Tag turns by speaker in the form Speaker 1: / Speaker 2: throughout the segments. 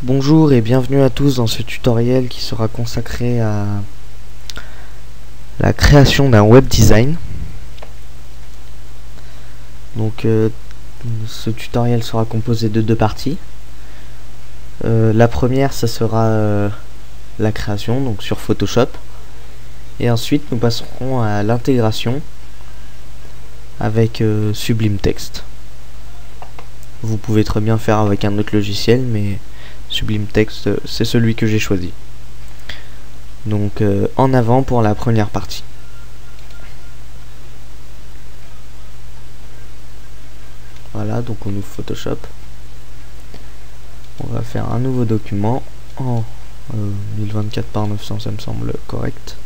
Speaker 1: Bonjour et bienvenue à tous dans ce tutoriel qui sera consacré à la création d'un web design. Donc ce tutoriel sera composé de deux parties. La première, ça sera la création, donc sur Photoshop. Et ensuite nous passerons à l'intégration avec Sublime Text. Vous pouvez très bien faire avec un autre logiciel, mais Sublime Text, c'est celui que j'ai choisi. Donc en avant pour la première partie. Voilà, donc on ouvre Photoshop. On va faire un nouveau document en 1024 par 900, ça me semble correct.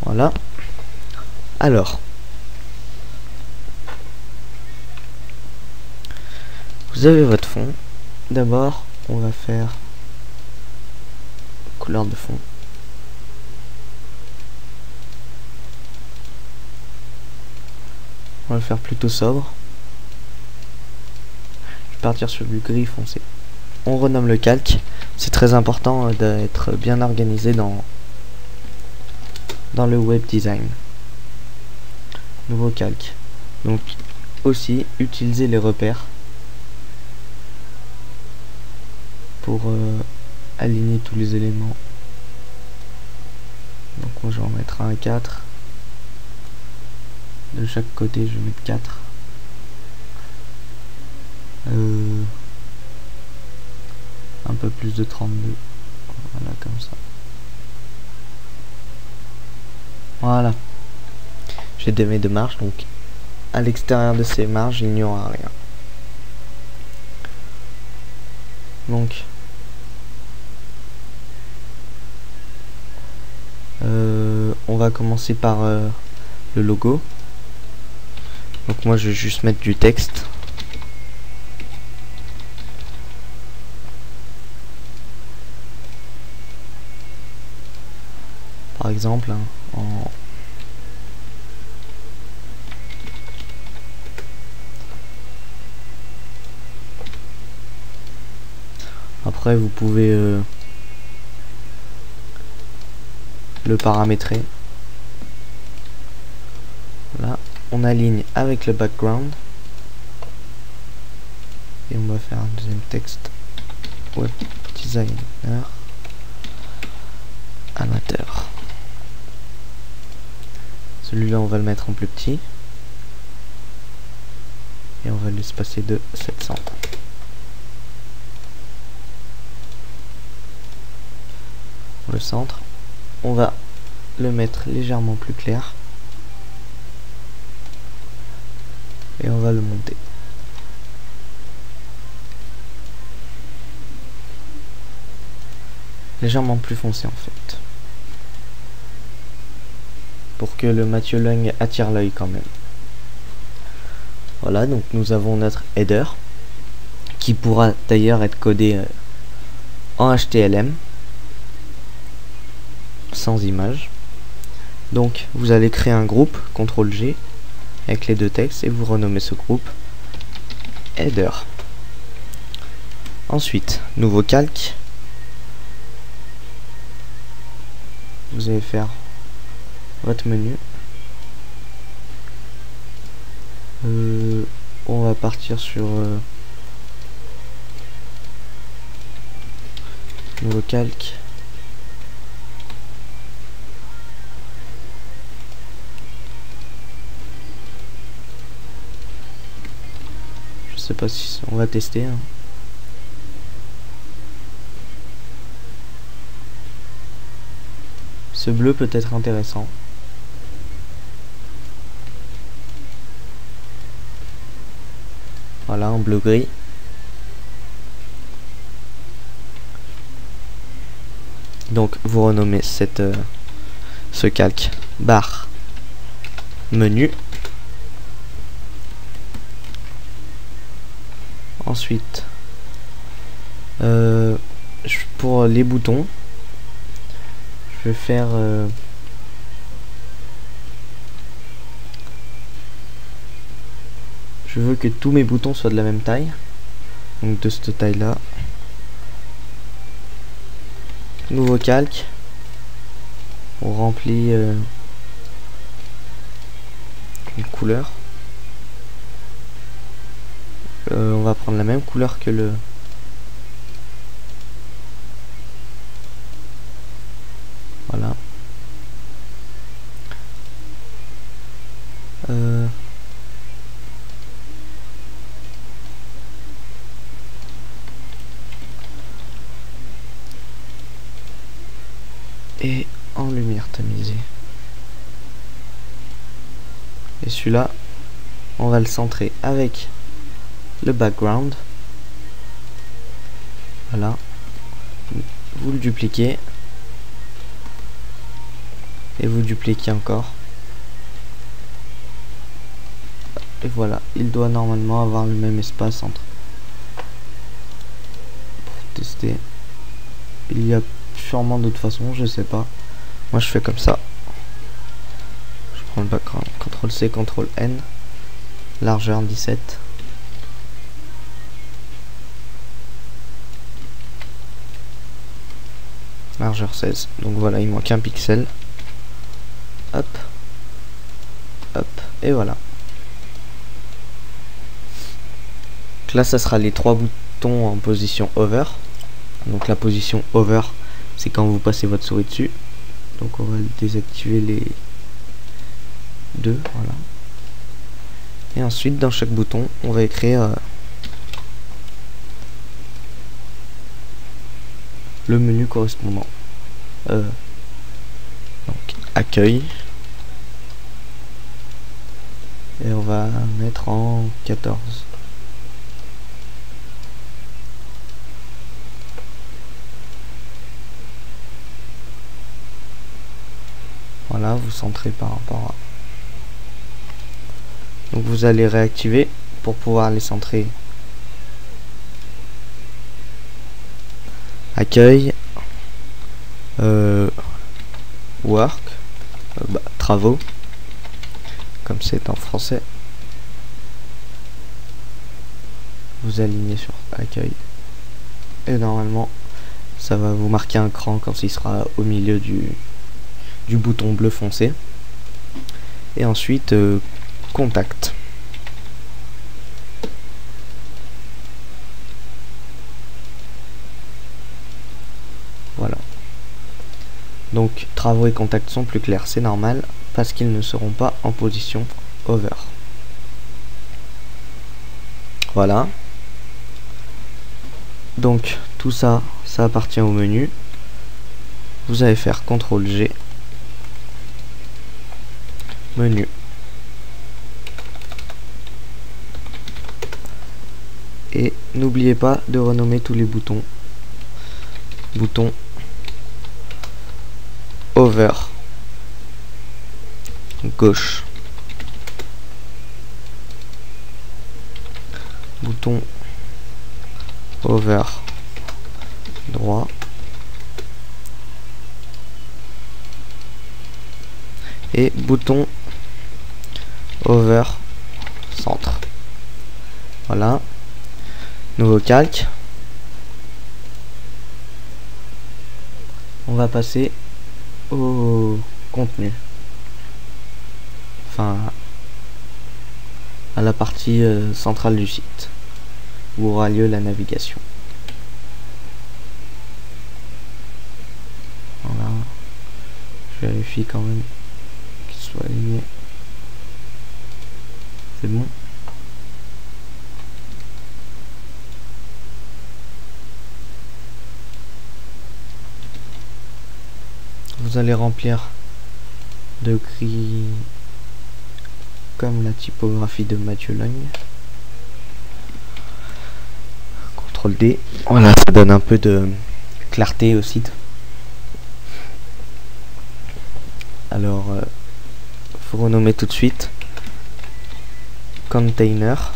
Speaker 1: Voilà. Alors, vous avez votre fond. D'abord, on va faire couleur de fond. On va le faire plutôt sobre. Je vais partir sur du gris foncé. On renomme le calque. C'est très important d'être bien organisé dans le web design. Nouveau calque. Donc aussi utiliser les repères pour aligner tous les éléments. Donc moi je vais en mettre un 4. De chaque côté je vais mettre 4. Un peu plus de 32. Voilà, comme ça. Voilà. J'ai mes deux marges, donc à l'extérieur de ces marges il n'y aura rien. Donc on va commencer par le logo. Donc moi je vais juste mettre du texte. Par exemple, hein, après vous pouvez le paramétrer. Là, on aligne avec le background et on va faire un deuxième texte web designer amateur. Celui-là on va le mettre en plus petit et on va l'espacer de 700. Le centre, on va le mettre légèrement plus clair et on va le monter. Légèrement plus foncé en fait, pour que le Mathieu Lung attire l'œil quand même. Voilà, donc nous avons notre header qui pourra d'ailleurs être codé en HTML sans image. Donc vous allez créer un groupe, CTRL G avec les deux textes et vous renommez ce groupe header. Ensuite, nouveau calque. Vous allez faire votre menu. On va partir sur nouveau calque. Je sais pas si on va tester. Hein. Ce bleu peut être intéressant. Voilà, un bleu gris. Donc vous renommez ce calque barre menu. Ensuite pour les boutons je vais faire je veux que tous mes boutons soient de la même taille. donc de cette taille là. Nouveau calque, on remplit une couleur. On va prendre la même couleur que le voilà. Et en lumière tamisée. Et celui-là, on va le centrer avec le background. Voilà. Vous le dupliquez. Et vous dupliquez encore. Et voilà, il doit normalement avoir le même espace entre. Pour tester. Il y a sûrement d'autres façons, je sais pas. Moi je fais comme ça. Je prends le background, CTRL-C, CTRL-N. Largeur 17. Largeur 16. Donc voilà, il manque un pixel. Hop. Hop. Et voilà. Donc là, ça sera les 3 boutons en position hover. Donc la position hover, c'est quand vous passez votre souris dessus. Donc on va désactiver les 2, voilà. Et ensuite, dans chaque bouton, on va écrire le menu correspondant. Donc accueil. Et on va mettre en 14. Voilà, vous centrez par rapport à... Donc vous allez réactiver pour pouvoir les centrer. Accueil, work, travaux, comme c'est en français. Vous alignez sur accueil. Et normalement, ça va vous marquer un cran quand il sera au milieu du bouton bleu foncé. Et ensuite contact. Voilà. Donc travaux et contacts sont plus clairs, c'est normal parce qu'ils ne seront pas en position hover. Voilà. Donc tout ça, ça appartient au menu. Vous allez faire CTRL G. Menu. Et n'oubliez pas de renommer tous les boutons. Bouton over gauche. Bouton over droit. Et bouton over centre. Voilà. Nouveau calque. On va passer au contenu. Enfin, à la partie centrale du site où aura lieu la navigation. Voilà. Je vérifie quand même qu'il soit aligné. C'est bon. Vous allez remplir de gris comme la typographie de Mathieu Logne. CTRL D. Voilà, ça donne un peu de clarté au site. Alors, faut renommer tout de suite container.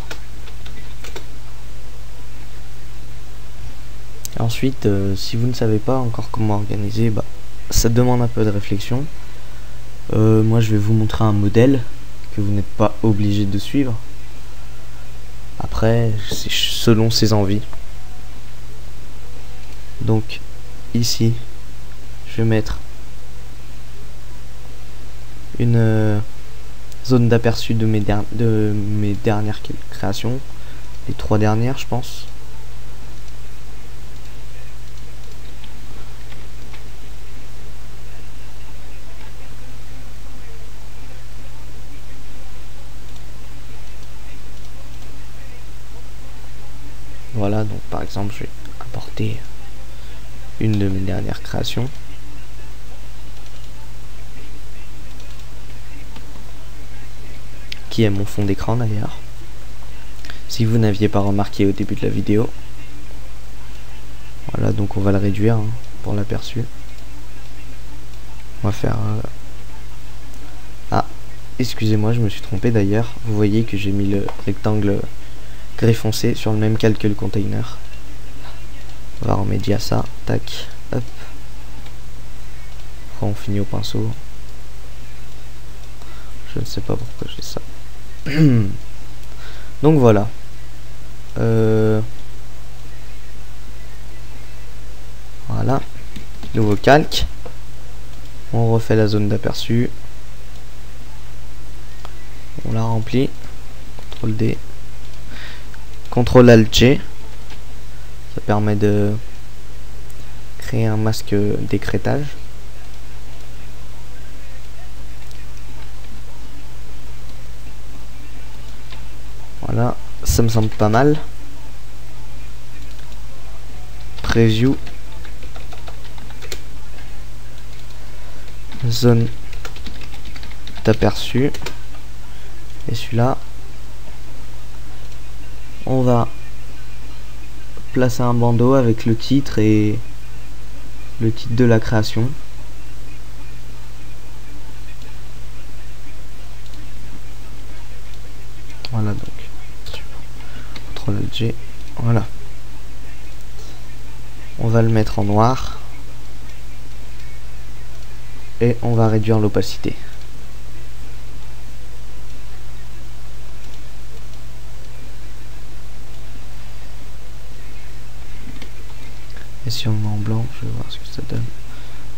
Speaker 1: Ensuite, si vous ne savez pas encore comment organiser, ça demande un peu de réflexion. Moi je vais vous montrer un modèle que vous n'êtes pas obligé de suivre. Après, c'est selon ses envies. Donc ici je vais mettre une zone d'aperçu de mes dernières créations, les 3 dernières je pense. Voilà, donc par exemple je vais importer une de mes dernières créations. Qui est mon fond d'écran d'ailleurs. Si vous n'aviez pas remarqué au début de la vidéo. Voilà, donc on va le réduire hein, pour l'aperçu. On va faire... Ah, excusez-moi, je me suis trompé d'ailleurs. Vous voyez que j'ai mis le rectangle gris foncé sur le même calque que le container. On va remédier à ça. Tac, hop. Après on finit au pinceau. Je ne sais pas pourquoi j'ai ça. Donc voilà. Voilà. Nouveau calque. On refait la zone d'aperçu. On la remplit. CTRL D. CTRL Alt G. Ça permet de créer un masque d'écrêtage. Voilà, ça me semble pas mal. Preview. Zone d'aperçu. Et celui-là, on va placer un bandeau avec le titre et le titre de la création. Voilà donc. CTRL G. Voilà. On va le mettre en noir. Et on va réduire l'opacité. Et si on le met en blanc, je vais voir ce que ça donne.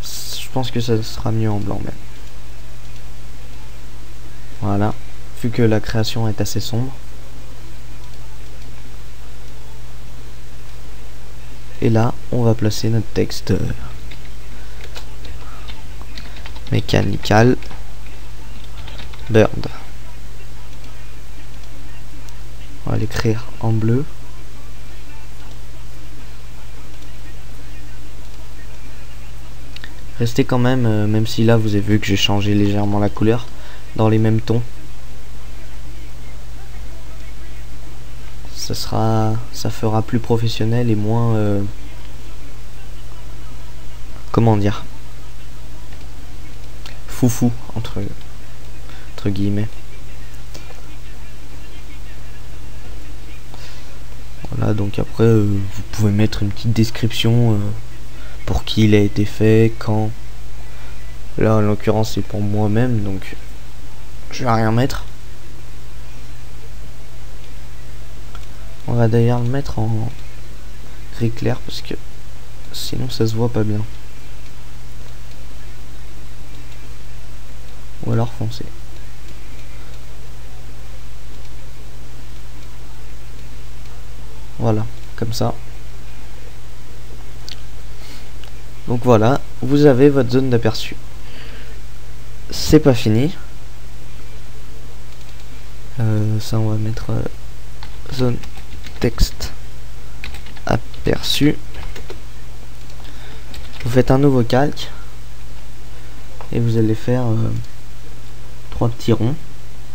Speaker 1: Je pense que ça sera mieux en blanc même. Voilà. Vu que la création est assez sombre. Et là, on va placer notre texte Mechanical Bird. On va l'écrire en bleu. Restez quand même, même si là vous avez vu que j'ai changé légèrement la couleur, dans les mêmes tons. Ça fera plus professionnel et moins comment dire, foufou entre guillemets. Voilà, donc après vous pouvez mettre une petite description pour qui il a été fait, quand. Là en l'occurrence c'est pour moi-même, donc je vais rien mettre. On va d'ailleurs le mettre en gris clair parce que sinon ça se voit pas bien. Ou alors foncé. Voilà, comme ça. Donc voilà, vous avez votre zone d'aperçu. C'est pas fini. Ça on va mettre zone texte aperçu. Vous faites un nouveau calque et vous allez faire 3 petits ronds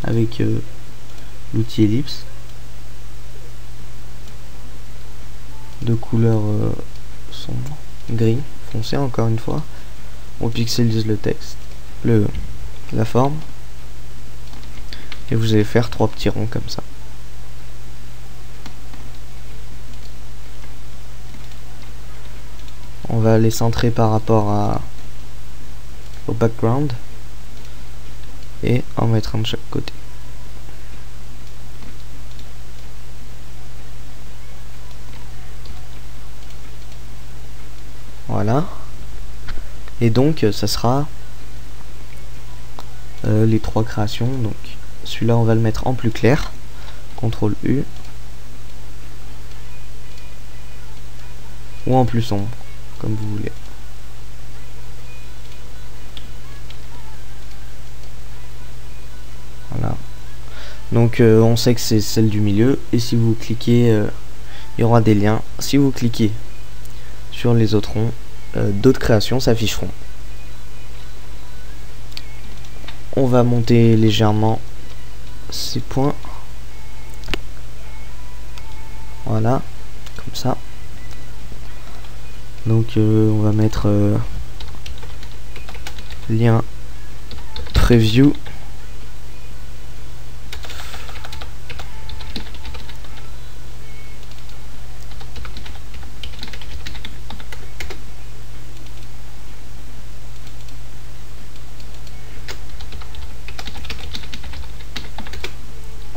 Speaker 1: avec l'outil ellipse de couleur sombre, gris foncé encore une fois. On pixelise le texte, la forme, et vous allez faire 3 petits ronds comme ça. On va les centrer par rapport au background et en mettre un de chaque côté. Voilà. Et donc ça sera les 3 créations. Donc celui-là on va le mettre en plus clair. CTRL U. Ou en plus sombre, comme vous voulez. Voilà. Donc on sait que c'est celle du milieu. Et si vous cliquez, il y aura des liens. Si vous cliquez sur les autres ronds, d'autres créations s'afficheront. On va monter légèrement ces points. Voilà, comme ça. Donc on va mettre lien preview.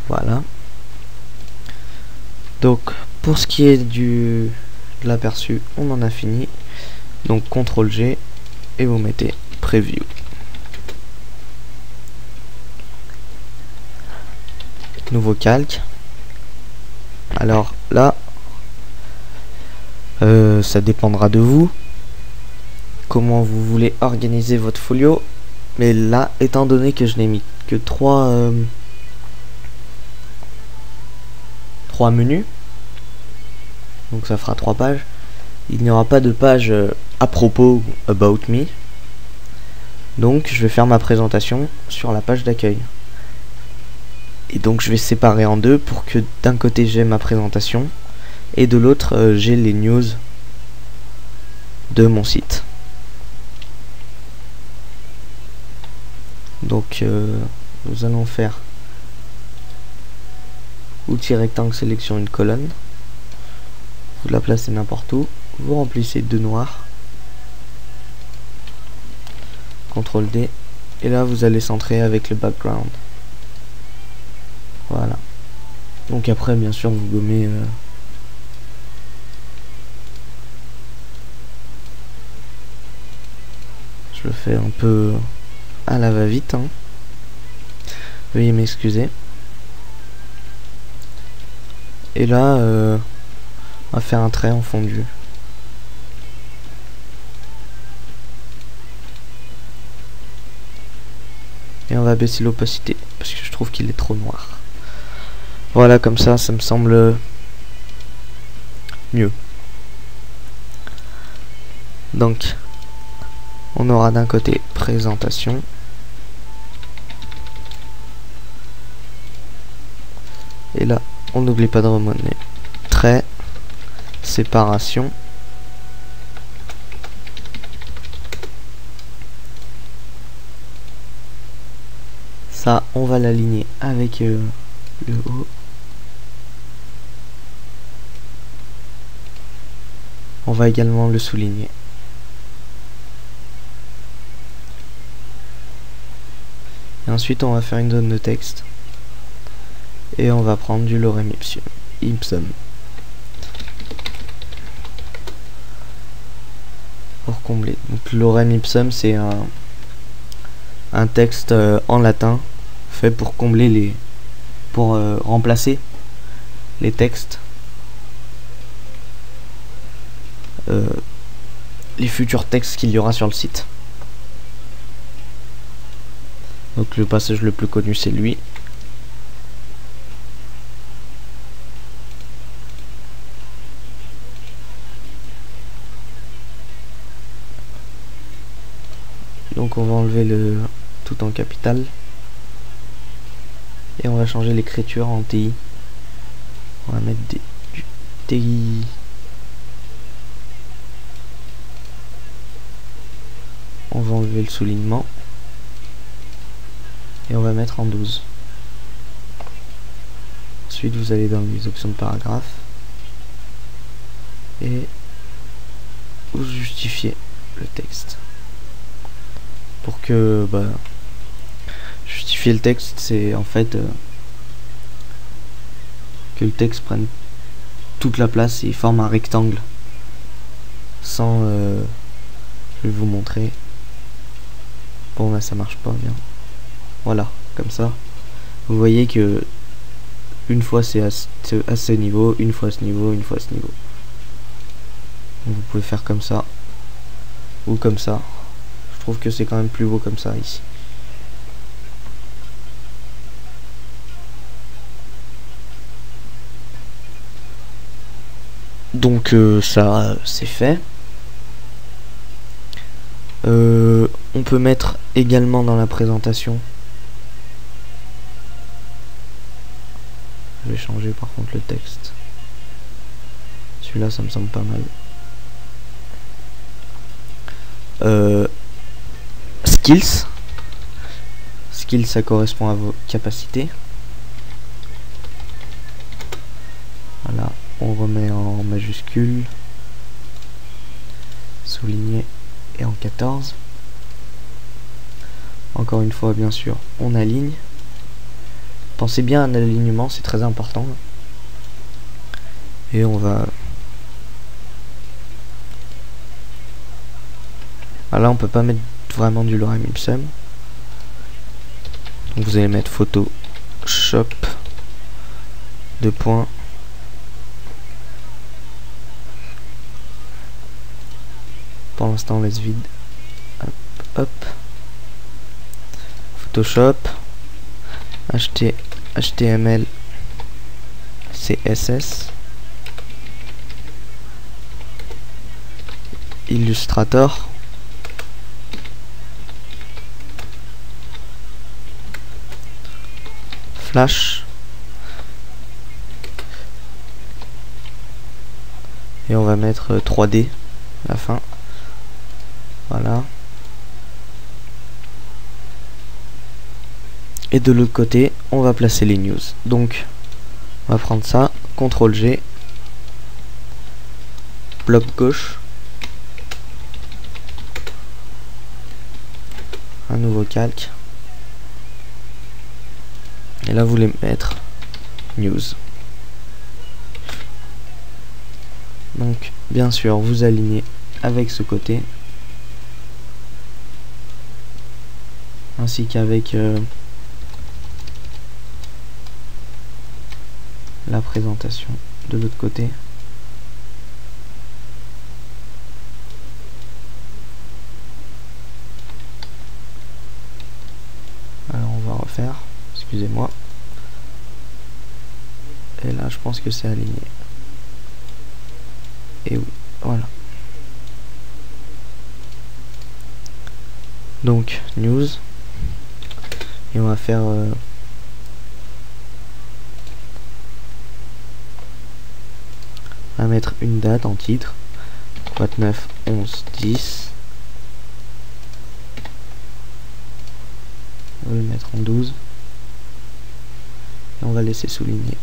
Speaker 1: Voilà. Donc pour ce qui est de l'aperçu, on en a fini. Donc CTRL G et vous mettez preview. Nouveau calque. Alors là, ça dépendra de vous, comment vous voulez organiser votre folio. Mais là, étant donné que je n'ai mis que 3 menus, donc ça fera 3 pages, il n'y aura pas de page à propos, about me. Donc je vais faire ma présentation sur la page d'accueil. Et donc je vais séparer en deux pour que d'un côté j'ai ma présentation et de l'autre j'ai les news de mon site. Donc nous allons faire outil rectangle, sélection une colonne. Vous la placez n'importe où. Vous remplissez de noir. CTRL D. Et là vous allez centrer avec le background. Voilà. Donc après bien sûr vous gommez je le fais un peu à la va-vite, hein. Veuillez m'excuser. Et là on va faire un trait en fondu. Et on va baisser l'opacité parce que je trouve qu'il est trop noir. Voilà, comme ça me semble mieux. Donc on aura d'un côté présentation, et là on n'oublie pas de remonter trait, séparation, ça on va l'aligner avec le haut. On va également le souligner. Et ensuite on va faire une zone de texte. Et on va prendre du lorem ipsum. Pour combler. Donc lorem ipsum c'est un texte en latin fait pour combler pour remplacer les textes, les futurs textes qu'il y aura sur le site. Donc le passage le plus connu c'est lui. Donc on va enlever le tout en capital et on va changer l'écriture en TI. On va mettre du TI. On va enlever le soulignement et on va mettre en 12. Ensuite vous allez dans les options de paragraphe et vous justifiez le texte. Pour que justifier le texte, c'est en fait que le texte prenne toute la place et forme un rectangle sans Je vais vous montrer. Bon là ça marche pas bien. Voilà, comme ça. Vous voyez que une fois c'est à ce niveau, une fois à ce niveau, une fois à ce niveau. Donc, vous pouvez faire comme ça ou comme ça. Je trouve que c'est quand même plus beau comme ça ici. Donc ça c'est fait. On peut mettre également dans la présentation. Je vais changer par contre le texte. Celui-là ça me semble pas mal. Skills. Skills ça correspond à vos capacités. Voilà, on remet en majuscule, souligné et en 14. Encore une fois bien sûr on aligne. Pensez bien à un alignement, c'est très important. Et on va... Ah là on peut pas mettre vraiment du lorem ipsum. Donc vous allez mettre Photoshop, 2 points. Pour l'instant on laisse vide. Hop, hop. Photoshop, HTML, CSS, Illustrator, Flash, et on va mettre 3D à la fin. Voilà. Et de l'autre côté, on va placer les news. Donc, on va prendre ça, CTRL G, bloc gauche, un nouveau calque. Et là, vous voulez mettre news. Donc, bien sûr, vous alignez avec ce côté, ainsi qu'avec la présentation de l'autre côté. Alors on va refaire, excusez-moi. Et là je pense que c'est aligné. Et oui, voilà. Donc news. Et on va faire on va mettre une date en titre, 29 11 10. On va le mettre en 12 et on va laisser souligner.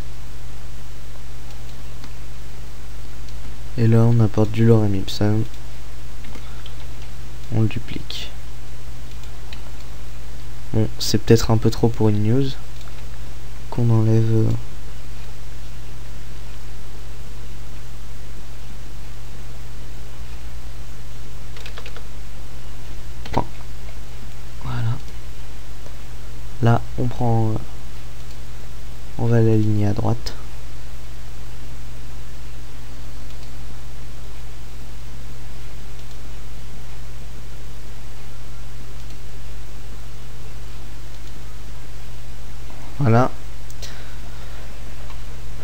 Speaker 1: Et là on apporte du lorem ipsum, on le duplique. Bon, c'est peut-être un peu trop pour une news, qu'on enlève voilà. Là on prend on va l'aligner à droite. Voilà.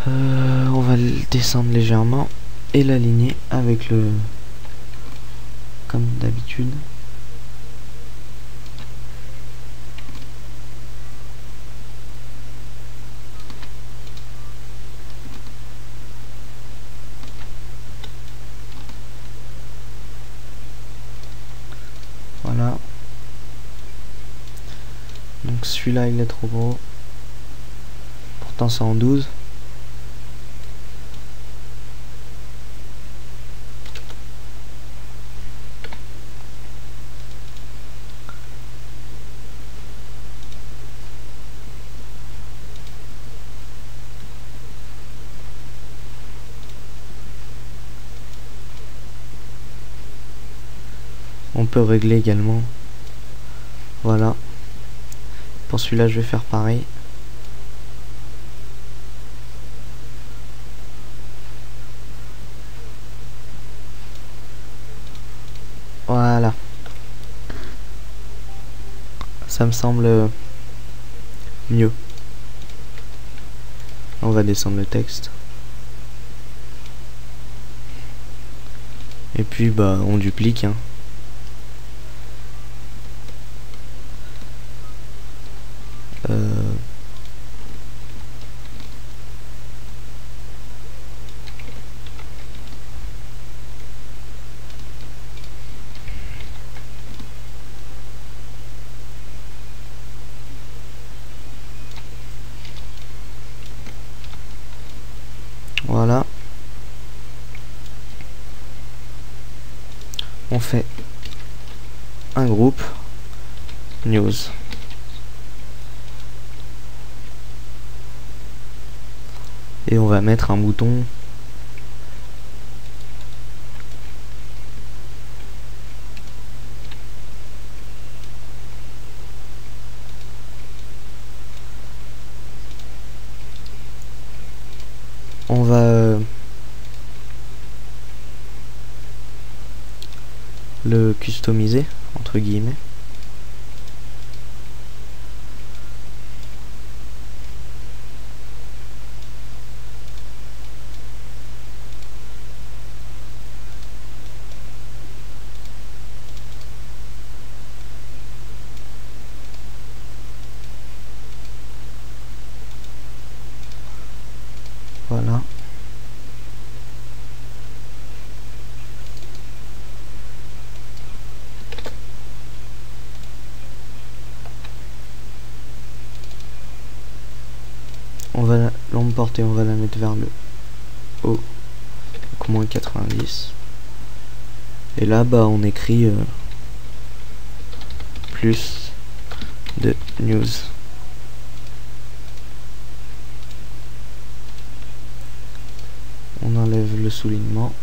Speaker 1: On va le descendre légèrement et l'aligner avec le comme d'habitude. Voilà. Donc celui-là il est trop gros. Pourtant c'est en 12. On peut régler également. Voilà. Pour celui-là, je vais faire pareil. Voilà. Ça me semble mieux. On va descendre le texte. Et puis bah on duplique hein. Voilà. On fait un groupe news. Et on va mettre un bouton on va le customiser entre guillemets. Voilà. On va l'emporter, on va la mettre vers le haut, donc moins 90. Et là, bah, on écrit plus de news. On enlève le soulignement.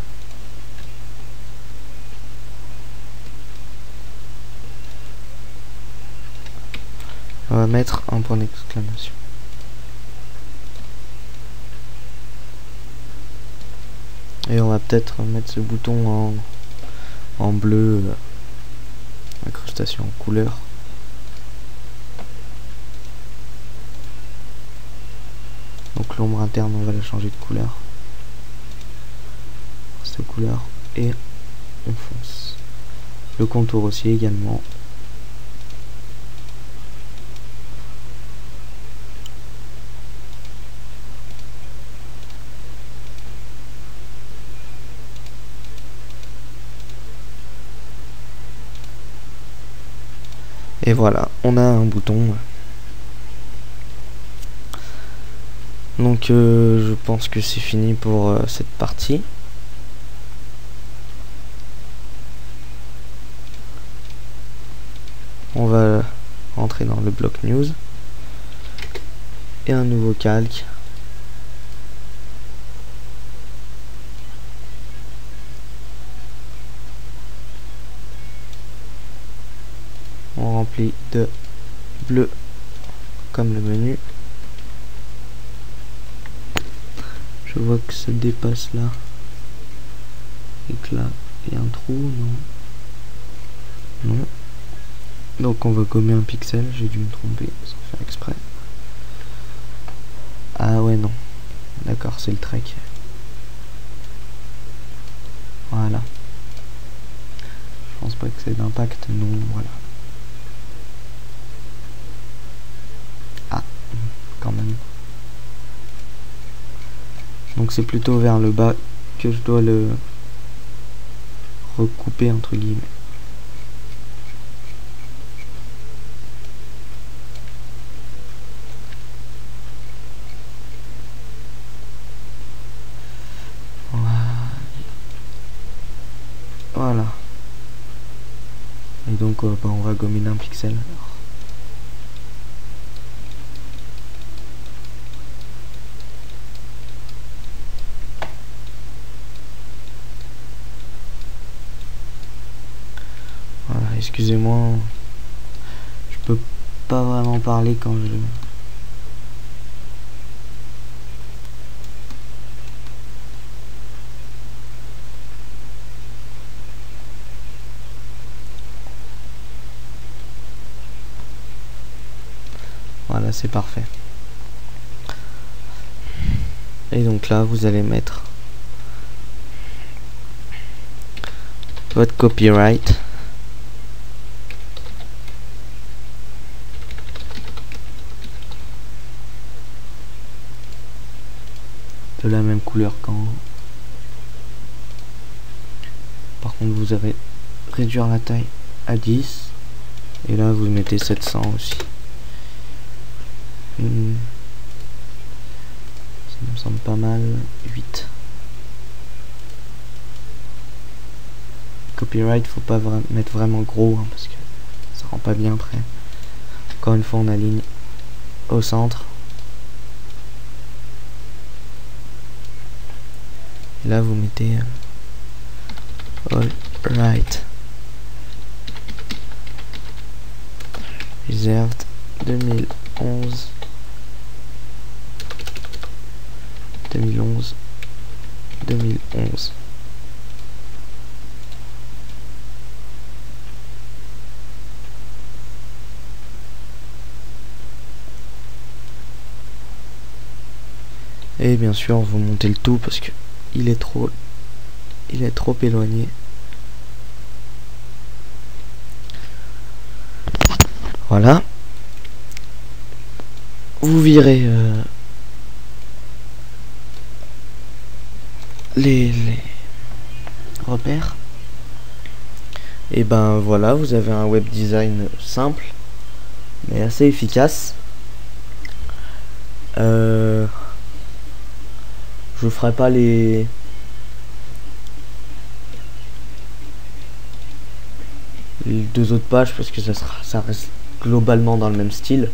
Speaker 1: On va mettre un point d'exclamation. Et on va peut-être mettre ce bouton en bleu, incrustation en couleur. Donc l'ombre interne, on va la changer de couleur. Cette couleur. Et on fonce. Le contour aussi également. Et voilà, on a un bouton. Donc je pense que c'est fini pour cette partie. On va rentrer dans le bloc news. Et un nouveau calque. On remplit de bleu comme le menu. Je vois que ça dépasse là. Et que là, il y a un trou, non. Non. Donc on va gommer un pixel, j'ai dû me tromper sans faire exprès. Ah ouais, non. D'accord, c'est le trek. Voilà. Je pense pas que c'est d'impact, non, voilà. Ah, quand même. Donc c'est plutôt vers le bas que je dois le recouper entre guillemets. Voilà. Et donc bah, on va gommer d'un pixel. excusez-moi, je peux pas vraiment parler quand je... Voilà, c'est parfait. Et donc là, vous allez mettre votre copyright. De la même couleur qu'en haut. Par contre, vous allez réduire la taille à 10. Et là, vous mettez 700 aussi. Ça me semble pas mal. 8. Copyright, faut pas mettre vraiment gros, hein, parce que ça rend pas bien après. Encore une fois, on aligne au centre. Et là, vous mettez all right. Reserved 2011. 2011. Et bien sûr, vous montez le tout parce que il est trop éloigné. Voilà. Vous virez les repères. Et ben voilà, vous avez un web design simple mais assez efficace. Je ferai pas les deux autres pages parce que ça reste globalement dans le même style.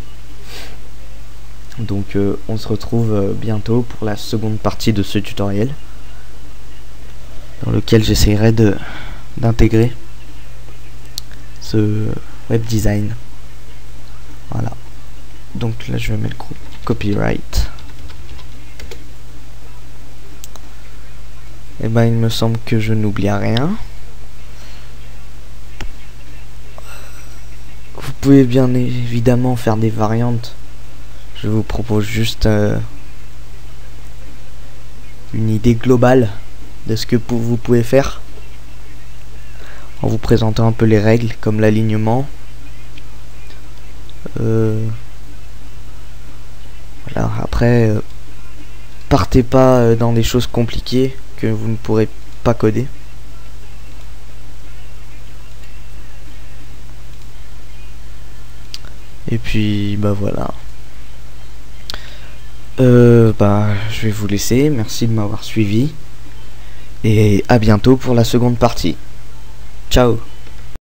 Speaker 1: Donc on se retrouve bientôt pour la seconde partie de ce tutoriel dans lequel j'essaierai d'intégrer ce web design. Voilà. Donc là je vais mettre le copyright. Et ben il me semble que je n'oublie rien. Vous pouvez bien évidemment faire des variantes. Je vous propose juste une idée globale de ce que vous pouvez faire en vous présentant un peu les règles comme l'alignement. Voilà, après partez pas dans des choses compliquées que vous ne pourrez pas coder. Et puis bah voilà. Je vais vous laisser. Merci de m'avoir suivi et à bientôt pour la seconde partie. Ciao.